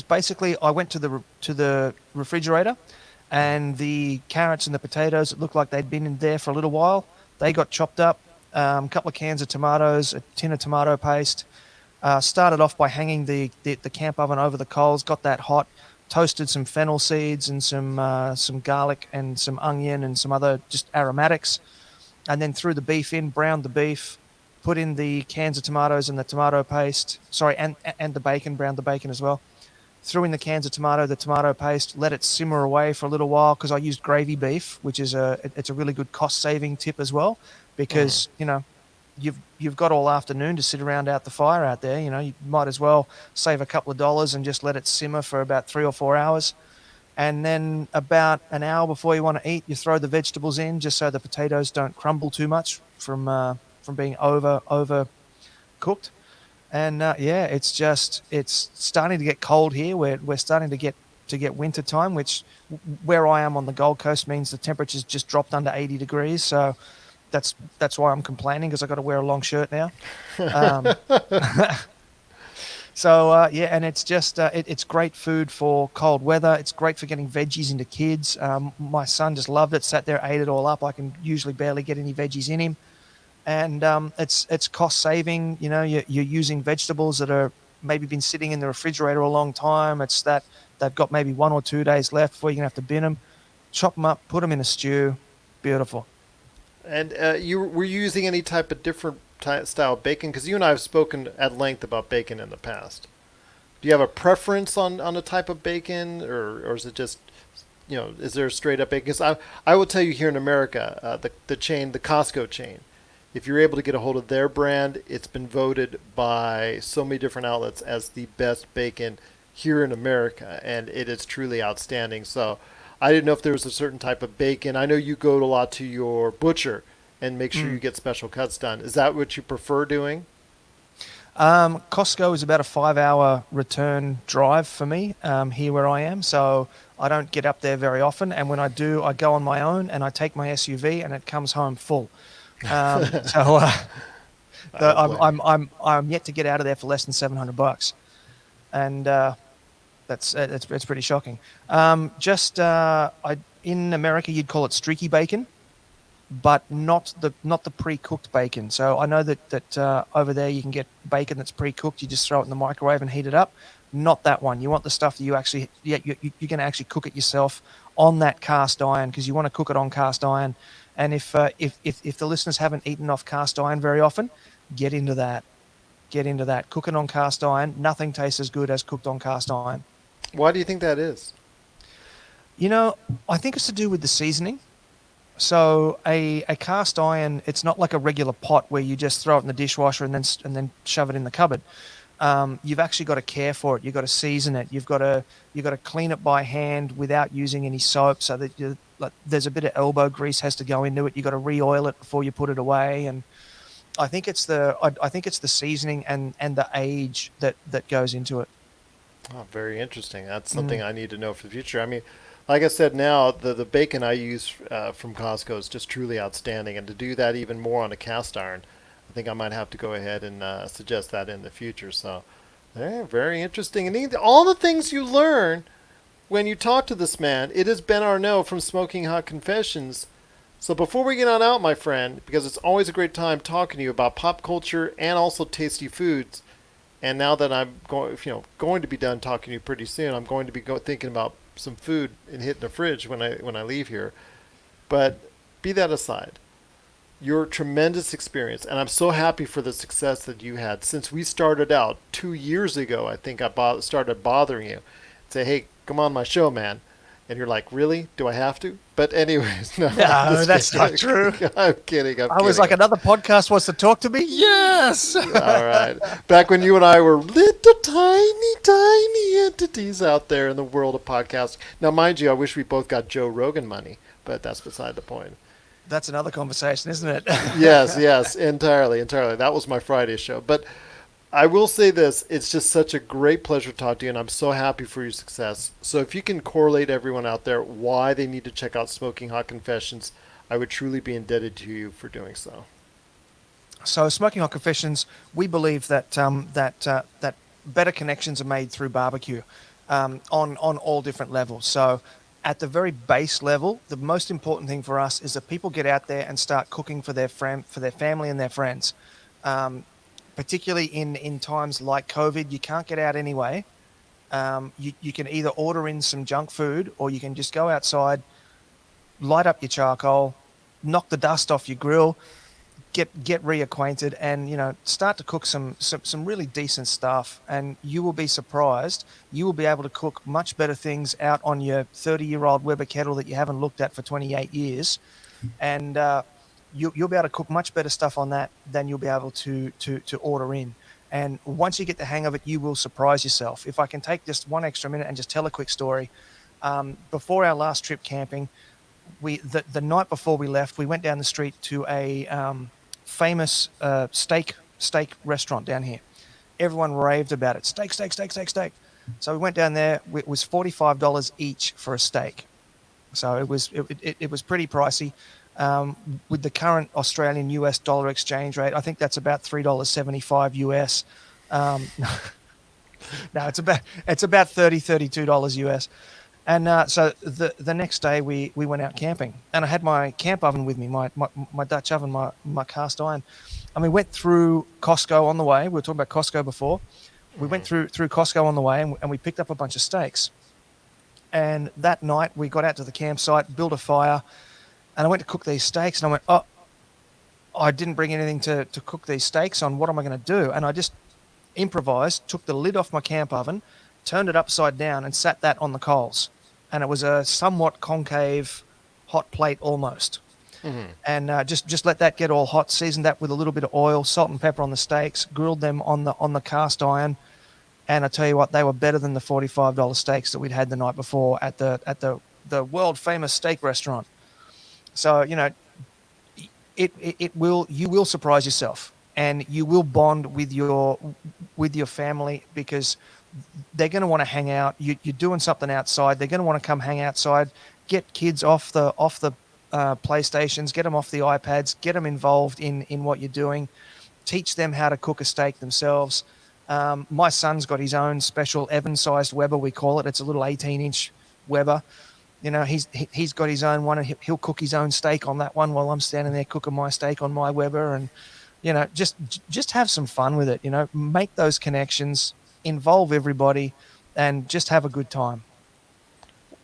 basically I went to the refrigerator, and the carrots and the potatoes, it looked like they'd been in there for a little while. They got chopped up, a couple of cans of tomatoes, a tin of tomato paste. Started off by hanging the camp oven over the coals, got that hot, toasted some fennel seeds and some garlic and some onion and some other just aromatics, and then threw the beef in, browned the beef, put in the cans of tomatoes and the tomato paste, sorry, and the bacon, browned the bacon as well, threw in the cans of the tomato paste, let it simmer away for a little while because I used gravy beef, which is it's a really good cost saving tip as well Mm. because you've got all afternoon to sit around out the fire out there. You might as well save a couple of dollars and just let it simmer for about 3 or 4 hours. And then about an hour before you want to eat, you throw the vegetables in just so the potatoes don't crumble too much from being over cooked. And yeah, it's starting to get cold here. We're starting to get winter time, which where I am on the Gold Coast means the temperature's just dropped under 80 degrees. So that's why I'm complaining because I got to wear a long shirt now. Um, so yeah, and it's just it's great food for cold weather. It's great for getting veggies into kids. My son just loved it. Sat there, ate it all up. I can usually barely get any veggies in him, and it's cost saving. You're using vegetables that are maybe been sitting in the refrigerator a long time. It's that they've got maybe 1 or 2 days left before you're gonna have to bin them. Chop them up, put them in a stew. Beautiful. And you were you using any type of different style of bacon? Because you and I have spoken at length about bacon in the past. Do you have a preference on a type of bacon, or is it just, is there a straight up bacon? Because I will tell you here in America, the chain, the Costco chain, if you're able to get a hold of their brand, it's been voted by so many different outlets as the best bacon here in America, and it is truly outstanding. So I didn't know if there was a certain type of bacon. I know you go a lot to your butcher and make sure you Mm. get special cuts done. Is that what you prefer doing? Costco is about a 5 hour return drive for me here where I am. So I don't get up there very often. And when I do, I go on my own and I take my SUV and it comes home full. So I don't I'm, blame I'm, you. I'm, I'm yet to get out of there for less than $700. And it's pretty shocking. In America, you'd call it streaky bacon, but not the pre-cooked bacon. So I know that over there you can get bacon that's pre-cooked. You just throw it in the microwave and heat it up. Not that one. You want the stuff that you actually you're going to actually cook it yourself on that cast iron because you want to cook it on cast iron. And if the listeners haven't eaten off cast iron very often, get into that. Get into that. Cooking on cast iron, nothing tastes as good as cooked on cast iron. Why do you think that is? You know, I think it's to do with the seasoning. So a cast iron, it's not like a regular pot where you just throw it in the dishwasher and then shove it in the cupboard. You've actually got to care for it. You've got to season it. You've got to clean it by hand without using any soap, so that there's a bit of elbow grease has to go into it. You've got to re-oil it before you put it away. And I think it's the seasoning and the age that goes into it. Oh, very interesting. That's something Mm. I need to know for the future. I mean, like I said, now the bacon I use from Costco is just truly outstanding, and to do that even more on a cast iron, I think I might have to go ahead and suggest that in the future. So, very interesting. And all the things you learn when you talk to this man. It is Ben Arnot from Smoking Hot Confessions. So before we get on out, my friend, because it's always a great time talking to you about pop culture and also tasty foods. And now that I'm going to be done talking to you pretty soon, I'm going to be thinking about some food and hitting the fridge when I leave here. But be that aside, your tremendous experience, and I'm so happy for the success that you had since we started out 2 years ago. I think I started bothering you, say, "Hey, come on my show, man," and you're like, "Really? Do I have to?" But anyways, no, I'm No, just that's not kidding. true. I'm kidding. I'm I was kidding. like, another podcast wants to talk to me. Yes. All right. Back when you and I were little tiny, tiny entities out there in the world of podcasts. Now, mind you, I wish we both got Joe Rogan money, but that's beside the point. That's another conversation, isn't it? Yes, yes, entirely, entirely. That was my Friday show. But I will say this, it's just such a great pleasure to talk to you, and I'm so happy for your success. So if you can correlate everyone out there why they need to check out Smoking Hot Confessions, I would truly be indebted to you for doing so. So, Smoking Hot Confessions, we believe that better connections are made through barbecue on all different levels. So, at the very base level, the most important thing for us is that people get out there and start cooking for their family and their friends. Particularly in times like COVID, you can't get out anyway. You can either order in some junk food or you can just go outside, light up your charcoal, knock the dust off your grill, get reacquainted, and start to cook some really decent stuff, and you will be surprised. You will be able to cook much better things out on your 30-year-old Weber kettle that you haven't looked at for 28 years, and you'll be able to cook much better stuff on that than you'll be able to order in. And once you get the hang of it, you will surprise yourself. If I can take just one extra minute and just tell a quick story. Before our last trip camping, the night before we left, we went down the street to a famous steak restaurant down here. Everyone raved about it. Steak, steak, steak, steak, steak. So we went down there. It was $45 each for a steak. So it was pretty pricey. With the current Australian US dollar exchange rate, I think that's about $3.75 US. No, it's about $32 US. And so the next day we went out camping, and I had my camp oven with me, my Dutch oven, my cast iron. And we went through Costco on the way. We were talking about Costco before. We went through Costco on the way, and we picked up a bunch of steaks. And that night we got out to the campsite, built a fire, and I went to cook these steaks, and I went, oh, I didn't bring anything to cook these steaks on. What am I going to do? And I just improvised, took the lid off my camp oven, turned it upside down, and sat that on the coals. And it was a somewhat concave hot plate almost. Mm-hmm. And just let that get all hot, seasoned that with a little bit of oil, salt and pepper on the steaks, grilled them on the cast iron. And I tell you what, they were better than the $45 steaks that we'd had the night before at the world famous steak restaurant. So, you will surprise yourself, and you will bond with your family, because they're going to want to hang out. You're doing something outside. They're going to want to come hang outside. Get kids off the PlayStations, get them off the iPads, get them involved in what you're doing. Teach them how to cook a steak themselves. My son's got his own special Evan-sized Weber, we call it. It's a little 18-inch Weber. He's got his own one, and he'll cook his own steak on that one while I'm standing there cooking my steak on my Weber. And just have some fun with it. Make those connections, involve everybody, and just have a good time.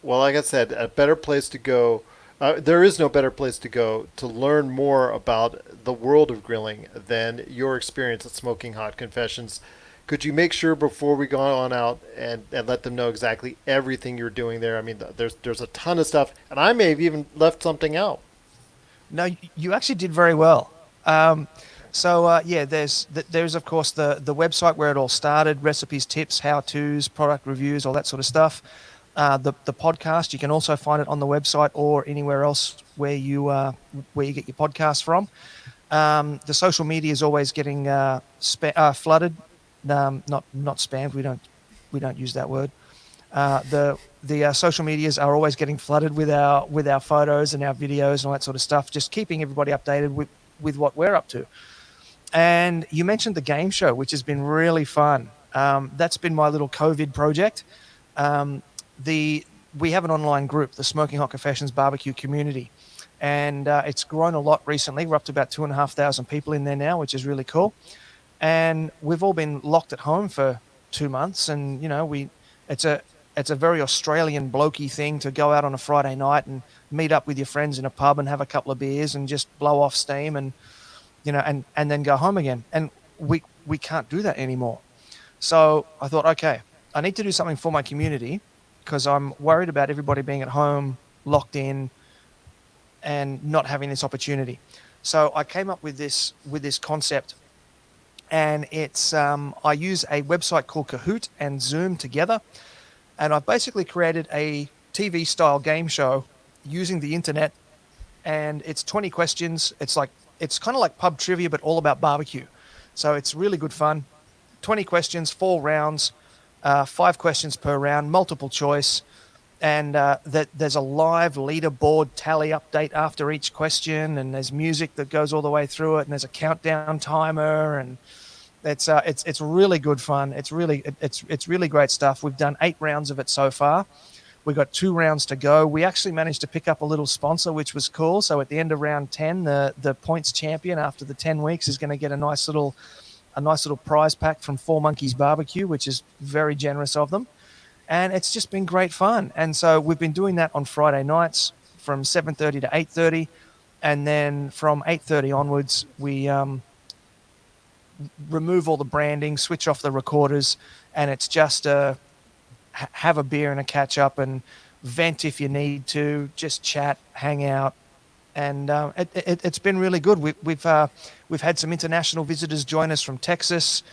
Well, like I said, a better place to go. There is no better place to go to learn more about the world of grilling than your experience at Smoking Hot Confessions. Could you make sure before we go on out and let them know exactly everything you're doing there? I mean, there's a ton of stuff, and I may have even left something out. No, you actually did very well. There's of course the website where it all started: recipes, tips, how-tos, product reviews, all that sort of stuff. The podcast, you can also find it on the website or anywhere else where you get your podcasts from. The social media is always getting flooded. Not spammed. We don't use that word. The social medias are always getting flooded with our photos and our videos and all that sort of stuff. Just keeping everybody updated with what we're up to. And you mentioned the game show, which has been really fun. That's been my little COVID project. We have an online group, the Smoking Hot Confessions Barbecue Community, and it's grown a lot recently. We're up to about 2,500 people in there now, which is really cool. And we've all been locked at home for 2 months, and it's a very Australian blokey thing to go out on a Friday night and meet up with your friends in a pub and have a couple of beers and just blow off steam and then go home again. And we can't do that anymore. So I thought, okay, I need to do something for my community, because I'm worried about everybody being at home, locked in, and not having this opportunity. So I came up with this concept, and it's I use a website called Kahoot and Zoom together, and I've basically created a TV-style game show using the internet, and it's 20 questions. It's kind of like pub trivia, but all about barbecue. So it's really good fun. 20 questions, 4 rounds. 5 questions per round, multiple choice, and there's a live leaderboard tally update after each question, and there's music that goes all the way through it, and there's a countdown timer, and it's really good fun. It's really great stuff. We've done 8 rounds of it so far. We've got 2 rounds to go. We actually managed to pick up a little sponsor, which was cool. So at the end of round 10, the points champion after the 10 weeks is going to get a nice little prize pack from 4 Monkeys Barbecue, which is very generous of them. And it's just been great fun. And so we've been doing that on Friday nights from 7:30 to 8:30. and then from 8:30 onwards, we remove all the branding, switch off the recorders, and it's just have a beer and a catch up and vent if you need to, just chat, hang out, and it's been really good. We've had some international visitors join us from Texas.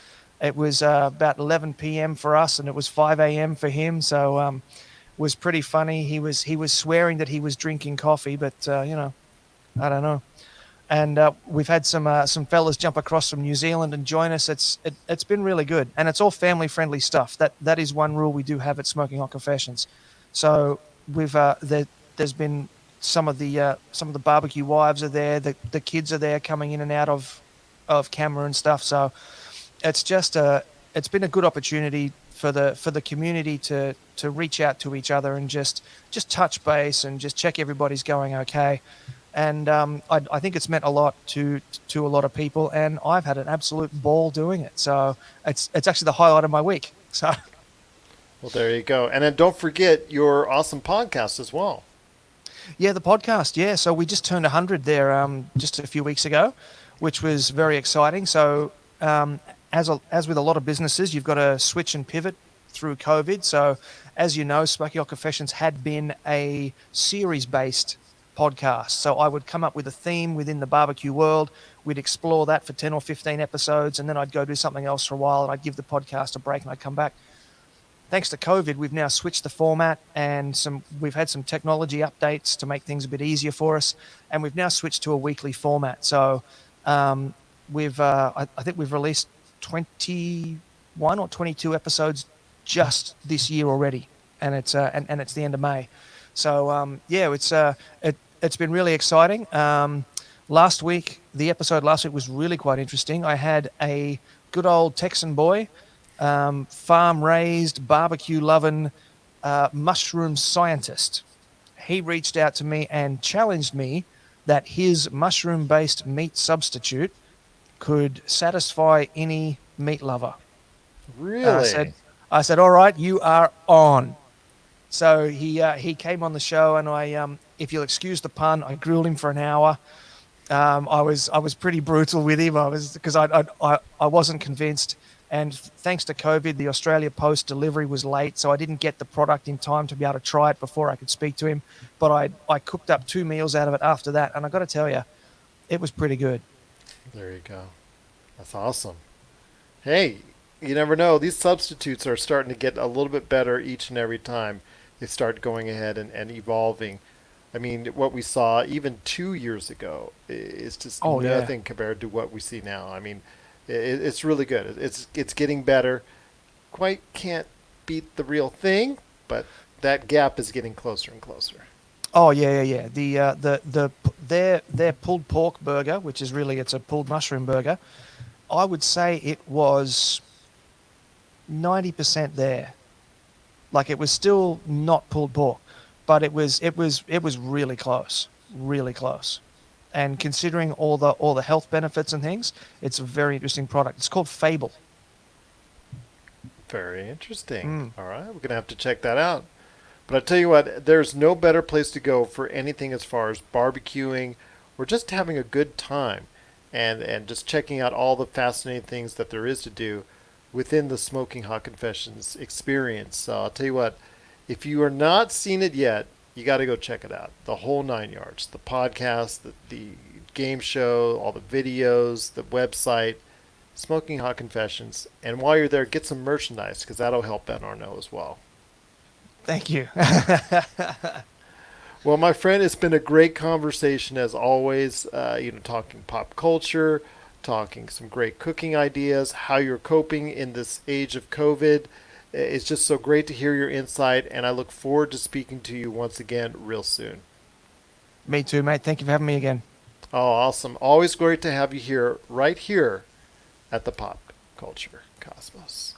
It was about 11 p.m. for us, and it was 5 a.m. for him. So was pretty funny. He was swearing that he was drinking coffee, but I don't know. And we've had some fellas jump across from New Zealand and join us. It's been really good, and it's all family friendly stuff. That is one rule we do have at Smoking Hot Confessions. So we've there's been some of the barbecue wives are there. The kids are there coming in and out of camera and stuff. So it's just it's been a good opportunity for the community to reach out to each other and just touch base and just check everybody's going okay. And I think it's meant a lot to a lot of people, and I've had an absolute ball doing it. So it's actually the highlight of my week. So, Well, there you go. And then don't forget your awesome podcast as well. yeah, the podcast. Yeah, so we just turned 100 there just a few weeks ago, which was very exciting. So as with a lot of businesses, you've got to switch and pivot through COVID. So as you know, Smoky Hot Confessions had been a series-based podcast. So I would come up with a theme within the barbecue world. We'd explore that for 10 or 15 episodes, and then I'd go do something else for a while, and I'd give the podcast a break, and I'd come back. Thanks to COVID, we've now switched the format, and we've had some technology updates to make things a bit easier for us, and we've now switched to a weekly format. So I think we've released 21 or 22 episodes just this year already, and it's it's the end of May. So it's been really exciting. The episode last week was really quite interesting. I had a good old Texan boy, farm-raised, barbecue-loving, mushroom scientist. He reached out to me and challenged me that his mushroom-based meat substitute could satisfy any meat lover. Really? I said, all right, you are on. So he came on the show, and I, if you'll excuse the pun, I grilled him for an hour. I was pretty brutal with him. Because I wasn't convinced, and thanks to COVID, the Australia Post delivery was late, so I didn't get the product in time to be able to try it before I could speak to him. But I cooked up 2 meals out of it after that, and I got to tell you, it was pretty good. There you go. That's awesome. Hey, you never know. These substitutes are starting to get a little bit better each and every time they start going ahead and evolving. I mean, what we saw even 2 years ago is just nothing compared to what we see now. I mean, it's really good. It's getting better. Quite can't beat the real thing, but that gap is getting closer and closer. Oh yeah. Their pulled pork burger, which is really, it's a pulled mushroom burger. I would say it was 90% there. Like, it was still not pulled pork, but it was really close, really close. And considering all the health benefits and things, it's a very interesting product. It's called Fable. Very interesting. All right, we're gonna have to check that out. But I tell you what, there's no better place to go for anything as far as barbecuing or just having a good time, and just checking out all the fascinating things that there is to do within the Smoking Hot Confessions experience. So I'll tell you what, if you are not seen it yet, you got to go check it out. The whole 9 yards, the podcast, the game show, all the videos, the website, Smoking Hot Confessions. And while you're there, get some merchandise, because that'll help Ben Arnot as well. Thank you. Well, my friend, it's been a great conversation as always. Talking pop culture, talking some great cooking ideas, how you're coping in this age of COVID. It's just so great to hear your insight, and I look forward to speaking to you once again real soon. Me too, mate. Thank you for having me again. Oh, awesome. Always great to have you here, right here at the Pop Culture Cosmos.